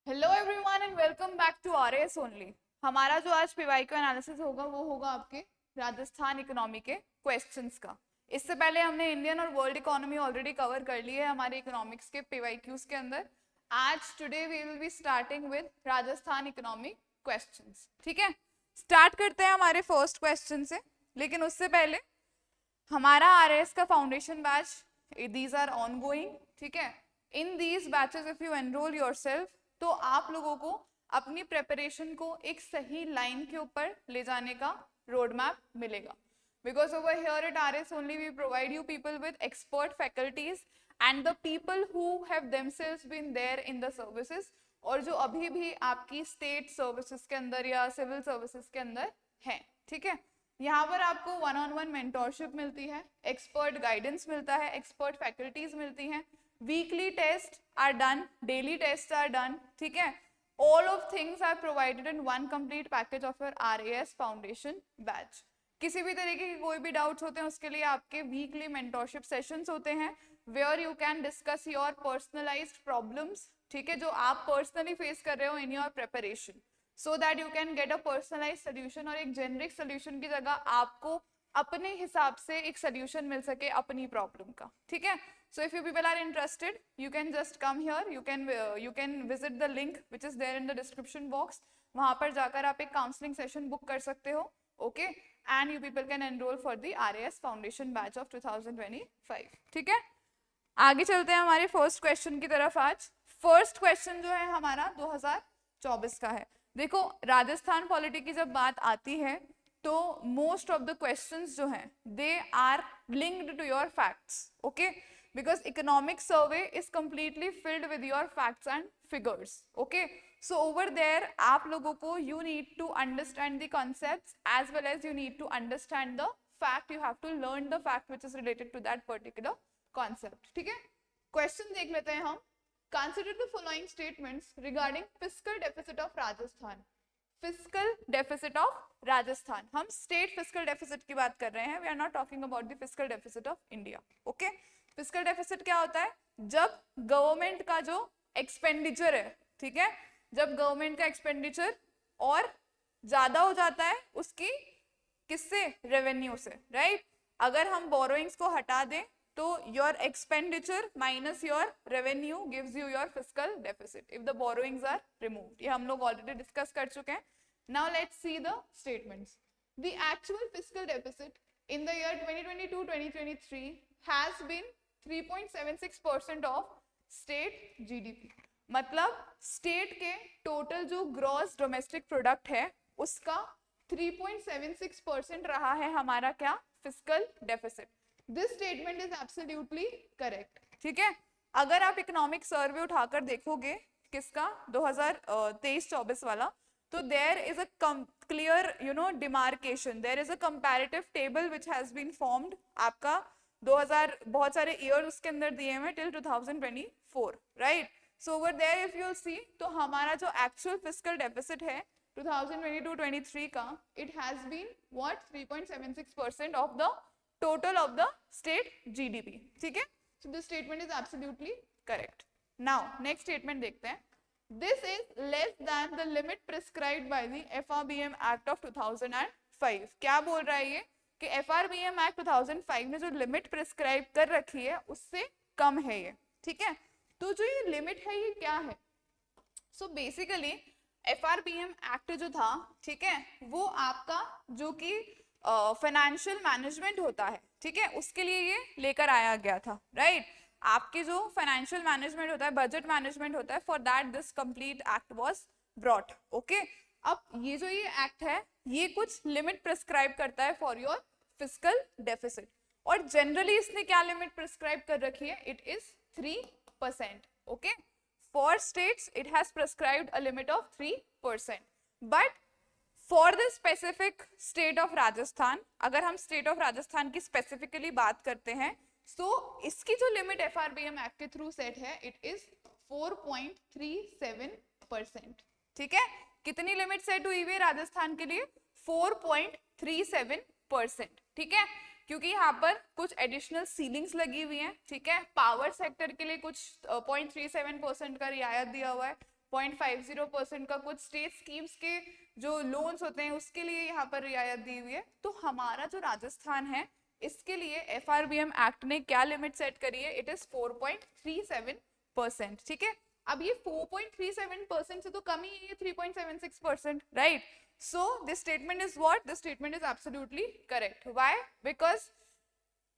Hello everyone and welcome back to RS only. हमारा जो आज पीवाईक्यू एनालिसिस होगा वो होगा आपके राजस्थान इकोनॉमी के क्वेश्चंस का। इससे पहले हमने इंडियन और वर्ल्ड इकोनॉमी ऑलरेडी कवर कर ली है हमारे इकोनॉमिक्स के पीवाईक्यूज के अंदर। आज today we will be starting with Rajasthan economy questions. ठीक है, स्टार्ट करते हैं हमारे फर्स्ट क्वेश्चन से। लेकिन उससे पहले हमारा आरएस का foundation batch, these are ongoing. ठीक है, in these batches if you enrol yourself तो आप लोगों को अपनी प्रेपरेशन को एक सही लाइन के ऊपर ले जाने का रोड मैप मिलेगा। Because over here at RS only we provide you people with expert faculties and the people who have themselves been there in the services, और जो अभी भी आपकी स्टेट सर्विसेज के अंदर या सिविल सर्विसेज के अंदर हैं। ठीक है, यहाँ पर आपको वन ऑन वन मेंटोरशिप मिलती है, एक्सपर्ट गाइडेंस मिलता है, एक्सपर्ट फैकल्टीज मिलती हैं, weekly test are done, daily test are done. ठीक है, all of things are provided in one complete package of your RAS foundation batch. किसी भी तरीके के कोई भी डाउट्स होते हैं उसके लिए आपके वीकली मेंटोरशिप सेशंस होते हैं where you can discuss your personalised problems. ठीक है, जो आप पर्सनली फेस कर रहे हो in your preparation, so that you can get a personalized solution, और एक जेनरिक सोल्यूशन की जगह आपको अपने हिसाब से एक सोल्यूशन मिल सके अपनी प्रॉब्लम का। ठीक है, so if you people are interested you can just come here, you can visit the link which is there in the description box। वहां पर जाकर आप एक काउंसलिंग सेशन बुक कर सकते हो। Okay, and you people can enrol for the RAS foundation batch of 2025। ठीक है, आगे चलते हैं हमारे फर्स्ट क्वेश्चन की तरफ। आज फर्स्ट क्वेश्चन जो है हमारा 2024 का है। देखो, राजस्थान पॉलिटी की जब बात आती है तो मोस्ट ऑफ द क्वेश्चंस जो हैं they are linked to your facts. Okay, because economic survey is completely filled with your facts and figures. Okay, so over there आप लोगों को you need to understand the concepts as well as you need to understand the fact. You have to learn the fact which is related to that particular concept. ठीक है, question देख लेते हैं हम। Consider the following statements regarding fiscal deficit of Rajasthan. Fiscal deficit of Rajasthan. हम state fiscal deficit की बात कर रहे हैं. We are not talking about the fiscal deficit of India. Okay? Fiscal deficit क्या होता है? जब गवर्नमेंट का जो एक्सपेंडिचर है, ठीक है, जब गवर्नमेंट का एक्सपेंडिचर और ज्यादा हो जाता है उसकी किससे? रेवेन्यू से, राइट? अगर हम बोरोइंग्स को हटा दें तो your expenditure minus your revenue gives you your fiscal deficit if the borrowings are removed। ये हम लोग already discuss कर चुके हैं। Now let's see the statements। The actual fiscal deficit in the year 2022-2023 has been 3.76% of state GDP। मतलब state के total जो gross domestic product है उसका 3.76% रहा है हमारा क्या? fiscal deficit। This statement is absolutely correct। ठीक है, अगर आप इकोनॉमिक सर्वे उठाकर देखोगे किसका 2023-24 वाला, तो there is a clear demarcation, there is a comparative table which has been formed। आपका 2000 बहुत सारे ईयर उसके अंदर दिए हैं till 2024, right? So over there if you see तो हमारा जो actual fiscal deficit है 2022-23 का, it has been what? 3.76% of the total of the state GDP। ठीक है, so this statement is absolutely correct। Now next statement देखते हैं। This is less than the limit prescribed by the FRBM Act of 2005। क्या बोल रहा है ये कि FRBM Act 2005 ने जो लिमिट प्रिस्क्राइब कर रखी है उससे कम है ये। ठीक है, तो जो ये लिमिट है ये क्या है? So basically FRBM Act जो था, ठीक है, वो आपका जो कि फाइनेंशियल मैनेजमेंट होता है, ठीक है, उसके लिए ये लेकर आया गया था, राइट? आपके जो फाइनेंशियल मैनेजमेंट होता है, बजट मैनेजमेंट होता है, for that this complete act was brought. Okay, अब ये जो ये एक्ट है ये कुछ लिमिट प्रिस्क्राइब करता है फॉर योर फिस्कल डेफिसिट, और जनरली इसने क्या लिमिट प्रिस्क्राइब कर रखी है? It is 3%। Okay, for states it has prescribed a limit of 3%, but for the specific state of Rajasthan, अगर हम स्टेट ऑफ राजस्थान की स्पेसिफिकली बात करते हैं तो इसकी जो लिमिट एफआरबीएम एक्ट के थ्रू सेट है इट इज 4.37%। ठीक है, कितनी लिमिट सेट हुई हुई है राजस्थान के लिए? 4.37%। ठीक है, क्योंकि यहाँ पर कुछ एडिशनल सीलिंग्स लगी हुई हैं। ठीक है, पावर सेक्टर के लिए कुछ 0.37% का रियायत दिया हुआ है, 0.50% का कुछ स्टेट स्कीम्स के जो लोन्स होते हैं उसके लिए यहाँ पर रियायत दी हुई है। तो हमारा जो राजस्थान है इसके लिए FRBM एक्ट ने क्या लिमिट सेट करी है, इट इज 4.37%। ठीक है, अब ये 4.37% से तो कम ही है ये 3.76%, right? So this statement is what? This statement is absolutely correct. Why? Because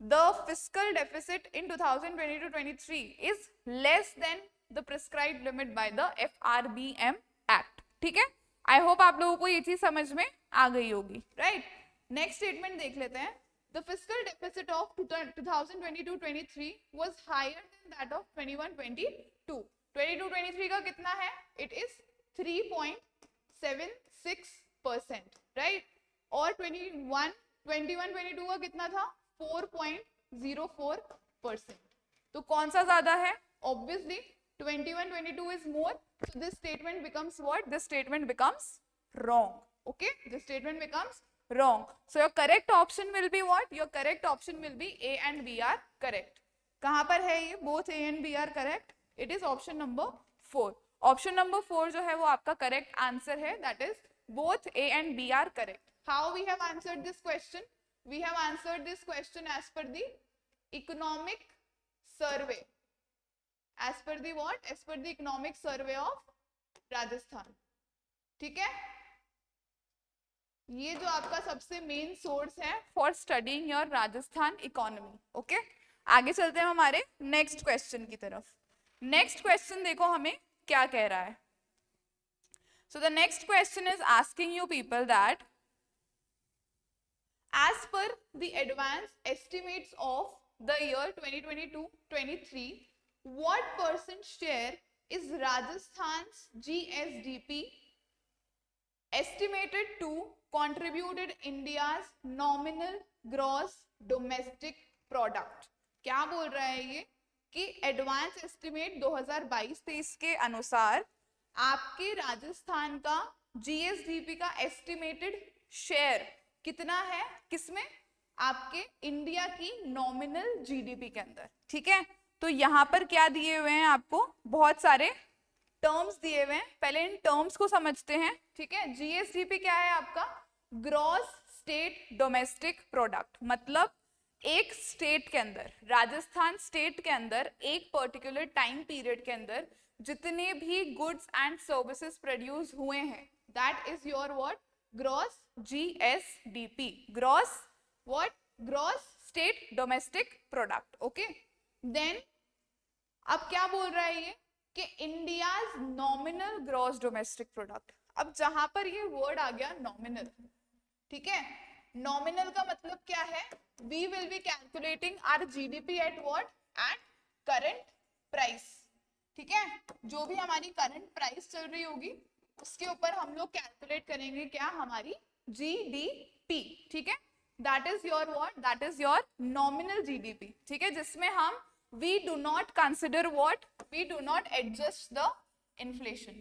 the fiscal deficit in 2022-23 is less than the prescribed limit by the FRBM Act. ठीक है, I hope आप लोगों को ये चीज समझ में आ गई होगी, right? Next statement देख लेते हैं. The fiscal deficit of 2022-23 was higher than that of 21-22. 22-23 का कितना है? It is 3.76%, right? और 21-22 का कितना था? 4.04%. तो कौन सा ज्यादा है? Obviously 21-22 is more, so this statement becomes what? This statement becomes wrong. Okay, this statement becomes wrong. So your correct option will be what? Your correct option will be A and B are correct. कहाँ पर है ये? Both A and B are correct. It is option number 4. Option number 4 जो है वो आपका correct answer है, that is both A and B are correct. How we have answered this question? We have answered this question as per the economic survey. As per the what? As per the economic survey of Rajasthan. ठीक है, ये जो आपका सबसे main source है for studying your Rajasthan economy. Okay, आगे चलते हैं हमारे नेक्स्ट क्वेश्चन की तरफ. नेक्स्ट क्वेश्चन देखो हमें क्या कह रहा है. So the next question is asking you people that as per the advanced estimates of the year 2022-23, what percent share is Rajasthan's GSDP estimated to contributed India's nominal gross domestic product? क्या बोल रहा है ये कि advance estimate 2022-23 के अनुसार आपके राजस्थान का GSDP का एस्टिमेटेड शेयर कितना है? किसमें? आपके इंडिया की नॉमिनल GDP के अंदर. ठीक है, तो यहाँ पर क्या दिए हुए हैं आपको? बहुत सारे टर्म्स दिए हुए हैं. पहले इन टर्म्स को समझते हैं. ठीक है, GSDP क्या है आपका? Gross state domestic product. मतलब एक स्टेट के अंदर, राजस्थान स्टेट के अंदर एक पर्टिकुलर टाइम पीरियड के अंदर जितने भी गुड्स एंड सर्विसेज प्रोड्यूस हुए हैं, that is your what? Gross GSDP. Gross what? Gross state domestic product. Okay, then अब क्या बोल रहा है ये कि India's nominal gross domestic product. अब जहां पर ये वर्ड आ गया नॉमिनल, ठीक है, नॉमिनल का मतलब क्या है? We will be calculating our GDP at what? At current price. ठीक है, जो भी हमारी करंट प्राइस चल रही होगी उसके ऊपर हम लोग कैलकुलेट करेंगे क्या? हमारी GDP. ठीक है, that is your what? That is your nominal GDP. ठीक है, जिसमें हम we do not consider what? We do not adjust the inflation.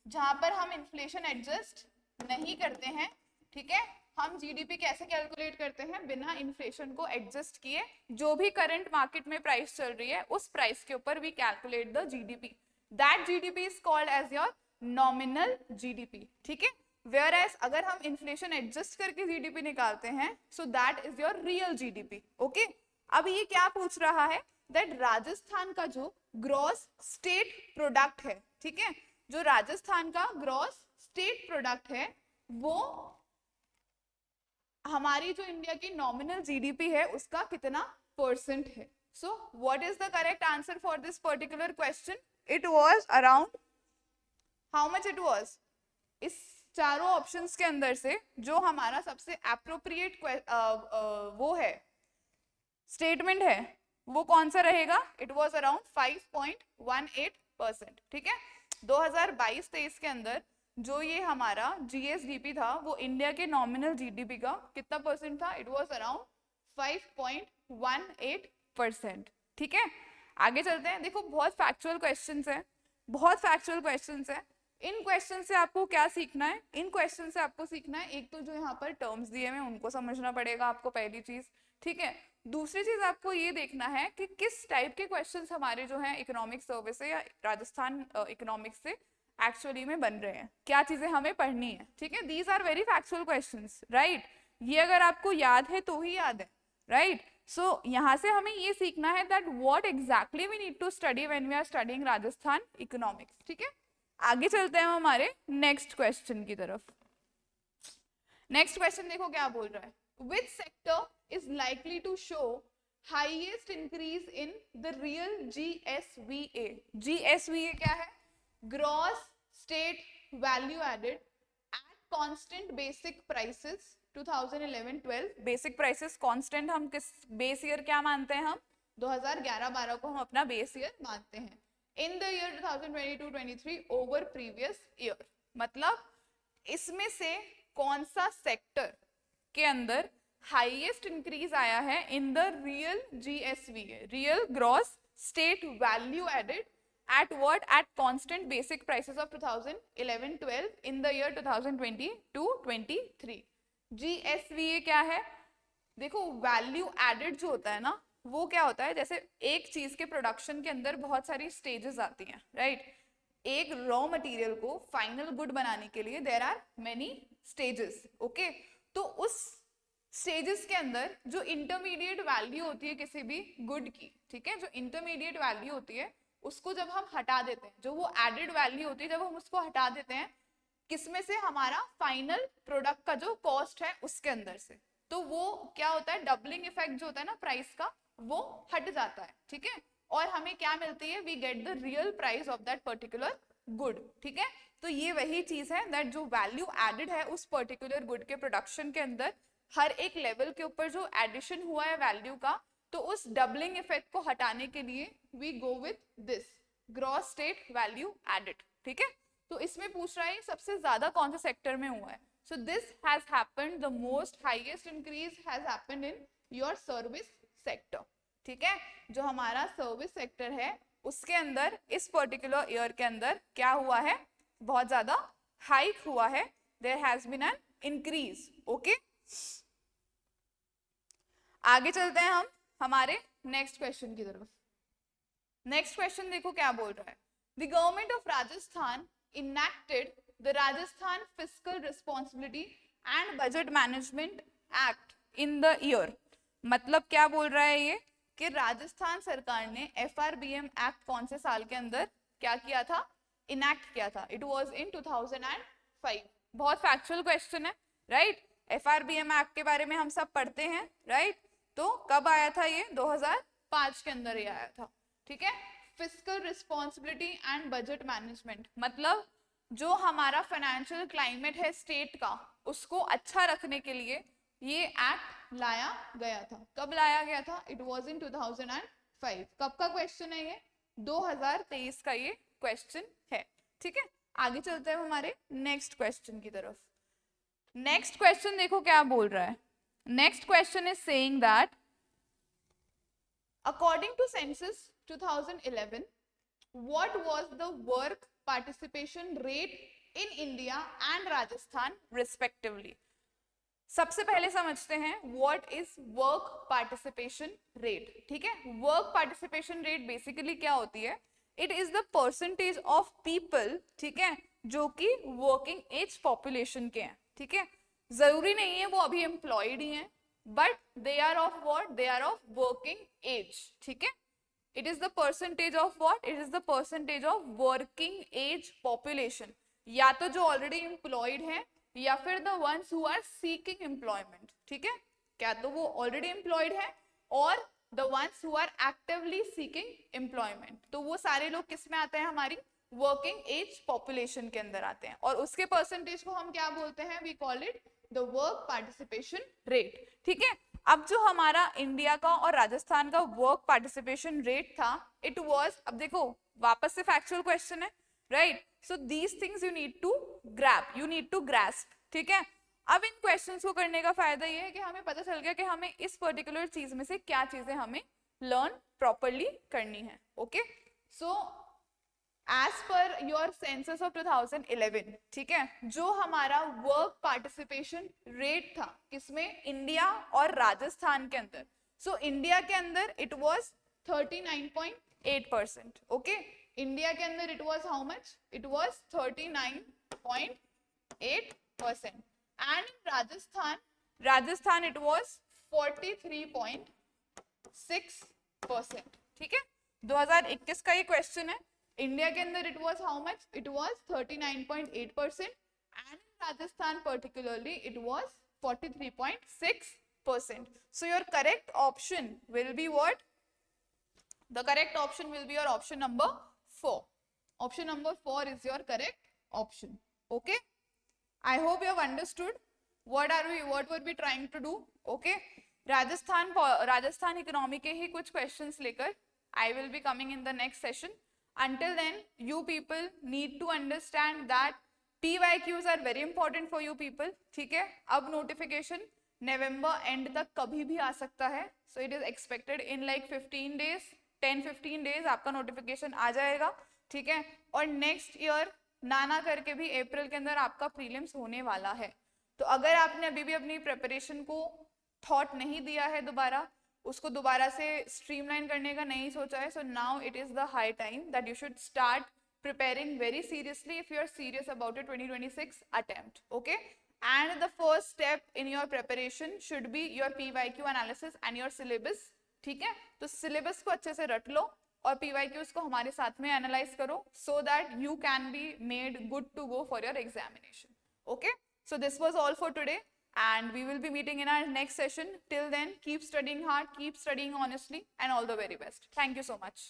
जहां पर हम इन्फ्लेशन एडजस्ट नहीं करते हैं. ठीक है, हम GDP कैसे कैलकुलेट करते हैं? बिना इन्फ्लेशन को एडजस्ट किए जो भी करंट मार्केट में प्राइस चल रही है उस प्राइस के ऊपर we calculate the GDP. That GDP is called as your nominal GDP. ठीक है, वेयर एज अगर हम इन्फ्लेशन एडजस्ट करके GDP निकालते हैं so that is your real GDP. Okay, अब ये क्या पूछ रहा है? दैट राजस्थान का जो ग्रॉस स्टेट प्रोडक्ट है, ठीक है, जो राजस्थान का ग्रॉस स्टेट प्रोडक्ट है वो हमारी जो इंडिया की नॉमिनल GDP है उसका कितना परसेंट है? So what is the correct answer for this particular question? It was around how much? It was, इस चारों ऑप्शंस के अंदर से जो हमारा सबसे एप्रोप्रिएट वो है स्टेटमेंट है वो कौन सा रहेगा? It was around 5.18%. ठीक है, 2022-23 के अंदर जो ये हमारा GSDP था वो इंडिया के नॉमिनल GDP का कितना परसेंट था? It was around 5.18%. ठीक है, आगे चलते हैं. देखो बहुत फैक्चुअल क्वेश्चंस है, बहुत फैक्चुअल क्वेश्चंस है. इन क्वेश्चन से आपको क्या सीखना है? इन क्वेश्चन से आपको सीखना है एक तो जो यहाँ पर टर्म्स दिए हुए हैं उनको समझना पड़ेगा आपको, पहली चीज. ठीक है, दूसरी चीज आपको ये देखना है कि किस टाइप के क्वेश्चंस हमारे जो हैं इकोनॉमिक सर्वे से या राजस्थान इकोनॉमिक्स से एक्चुअली में बन रहे हैं, क्या चीजें हमें पढ़नी है, ठीक है। These are very factual questions, right. ये अगर आपको याद है तो ही याद है, राइट। सो यहाँ से हमें ये सीखना है that what exactly we need to study when we are studying Rajasthan economics, ठीक है। आगे चलते हैं हम हमारे नेक्स्ट क्वेश्चन की तरफ। नेक्स्ट क्वेश्चन देखो क्या बोल रहा है, which sector is likely to show highest increase in the real GSVA। GSVA क्या है, gross state value added at constant basic prices 2011-12। Basic prices constant हम किस बेस ईयर क्या मानते हैं, हम 2011-12 को हम अपना बेस ईयर मानते हैं। In the year 2022-23 over previous year, मतलब इसमें से कौन सा सेक्टर के अंदर हाईएस्ट इंक्रीज आया है in the real GSVA, real gross state value added at what, at constant basic prices of 2011-12 in the year 2022-23। GSVA क्या है, देखो वैल्यू एडेड जो होता है ना, वो क्या होता है, जैसे एक चीज के प्रोडक्शन के अंदर बहुत सारी स्टेजेस आती हैं, राइट। एक रॉ मटेरियल को फाइनल गुड बनाने के लिए there are many stages, okay. तो उस स्टेजेस के अंदर जो इंटरमीडिएट वैल्यू होती है किसी भी गुड की, ठीक है, जो इंटरमीडिएट वैल्यू होती है उसको जब हम हटा देते हैं, जो वो एडेड वैल्यू होती है जब हम उसको हटा देते हैं, किसमें से, हमारा फाइनल प्रोडक्ट का जो कॉस्ट है उसके अंदर से, तो वो क्या होता है, डबलिंग इफेक्ट जो होता है ना प्राइस का, वो हट जाता है, ठीक है। और हमें क्या मिलती है, we get the real price of that particular good, ठीक है। तो ये वही चीज है दैट जो वैल्यू एडेड है उस पर्टिकुलर गुड के प्रोडक्शन के अंदर, हर एक लेवल के ऊपर जो एडिशन हुआ है वैल्यू का, तो उस डबलिंग इफेक्ट को हटाने के लिए we go with this gross state value added, ठीक है। तो इसमें पूछ रहा है सबसे ज्यादा कौन से सेक्टर में हुआ है, so this has happened, the most highest increase has happened in your service sector, ठीक है। जो हमारा सर्विस सेक्टर है उसके अंदर इस पर्टिकुलर ईयर के अंदर क्या हुआ है, बहुत ज्यादा हाइक हुआ है, there has been an increase, okay. आगे चलते हैं हम हमारे नेक्स्ट क्वेश्चन की तरफ। नेक्स्ट क्वेश्चन देखो क्या बोल रहा है, the government of Rajasthan enacted the Rajasthan fiscal responsibility and budget management act in the year. मतलब क्या बोल रहा है ये, कि राजस्थान सरकार ने FRBM एक्ट कौन से साल के अंदर क्या किया था, इनैक्ट किया था, इट वाज इन 2005। बहुत फैक्चुअल क्वेश्चन है, राइट। FRBM एक्ट के बारे में हम सब पढ़ते हैं, राइट। तो कब आया था ये, 2005 के अंदर ही आया था, ठीक है। Fiscal responsibility and budget management, मतलब जो हमारा फाइनेंशियल क्लाइमेट है स्टेट का, उसको अच्छा रखने के लिए ये एक्ट लाया गया था। कब लाया गया था, इट वाज इन 2005। कब का क्वेश्चन है ये, 2023 का ये क्वेश्चन है, ठीक है। आगे चलते हैं हमारे नेक्स्ट क्वेश्चन की तरफ। नेक्स्ट क्वेश्चन देखो क्या बोल रहा है, next question is saying that according to census 2011 what was the work participation rate in India and Rajasthan respectively। सबसे पहले समझते हैं what is work participation rate, ठीक है। work participation rate बेसिकली क्या होती है, it is the percentage of people, ठीक है, जो कि working age population के हैं, ठीक है। जरूरी नहीं है वो अभी एम्प्लॉयड ही हैं, but they are of what, they are of working age, ठीक है। it is the percentage of what, it is the percentage of working age population, या तो जो already employed हैं या फिर the ones who are seeking employment, ठीक है। क्या तो वो already employed है और the ones who are actively seeking employment, तो वो सारे लोग किस में आते हैं, हमारी working age population के अंदर आते हैं, और उसके percentage को हम क्या बोलते हैं, we call it the work participation rate, ठीक है। अब जो हमारा इंडिया का और राजस्थान का वर्क पार्टिसिपेशन रेट था, इट वाज, अब देखो वापस से फैक्चुअल क्वेश्चन है, right. So these things you need to grab, you need to grasp, ठीक है। अब इन क्वेश्चंस को करने का फायदा ये है कि हमें पता चल गया कि हमें इस पर्टिकुलर चीज में से क्या चीजें हमें लर्न प्रॉपरली करनी है, okay. So as per your census of 2011, ठीक है, जो हमारा वर्क पार्टिसिपेशन रेट था किसमें, इंडिया और राजस्थान के अंदर। सो इंडिया के अंदर इट वाज 39.8%, ओके। इंडिया के अंदर it was how much, it was 39.8%, and Rajasthan it was 43.6%। ठीक है, 2021 का ये क्वेश्चन है। इंडिया के अंदर it was how much, it was 39.8%, and in Rajasthan particularly it was 43.6%. So your correct option will be what? The correct option will be your option number 4. Option number 4 is your correct option. Okay, I hope you have understood what were we trying to do. Okay, Rajasthan economy के ही कुछ questions लेकर I will be coming in the next session. Until then, you people need to understand that PYQs are very important for you people. ठीक है, अब notification November and तक कभी भी आ सकता है, so it is expected in like 15 days, 10-15 days आपका notification आ जाएगा। ठीक है, और नेक्स्ट ईयर नाना करके भी अप्रैल के अंदर आपका प्रीलिम्स होने वाला है। तो अगर आपने अभी भी अपनी प्रिपरेशन को थॉट नहीं दिया है, उसको दोबारा से स्ट्रीमलाइन करने का नहीं सोचा है, so now it is the high time that you should start preparing very seriously if you are serious about your 2026 attempt. Okay, and the first step in your preparation should be your PYQ analysis and your syllabus. ठीक है, तो syllabus को अच्छे से रट लो और PYQs को हमारे साथ में analyze करो, so that you can be made good to go for your examination. Okay, so this was all for today, and we will be meeting in our next session. Till then, keep studying hard, keep studying honestly, and all the very best. Thank you so much.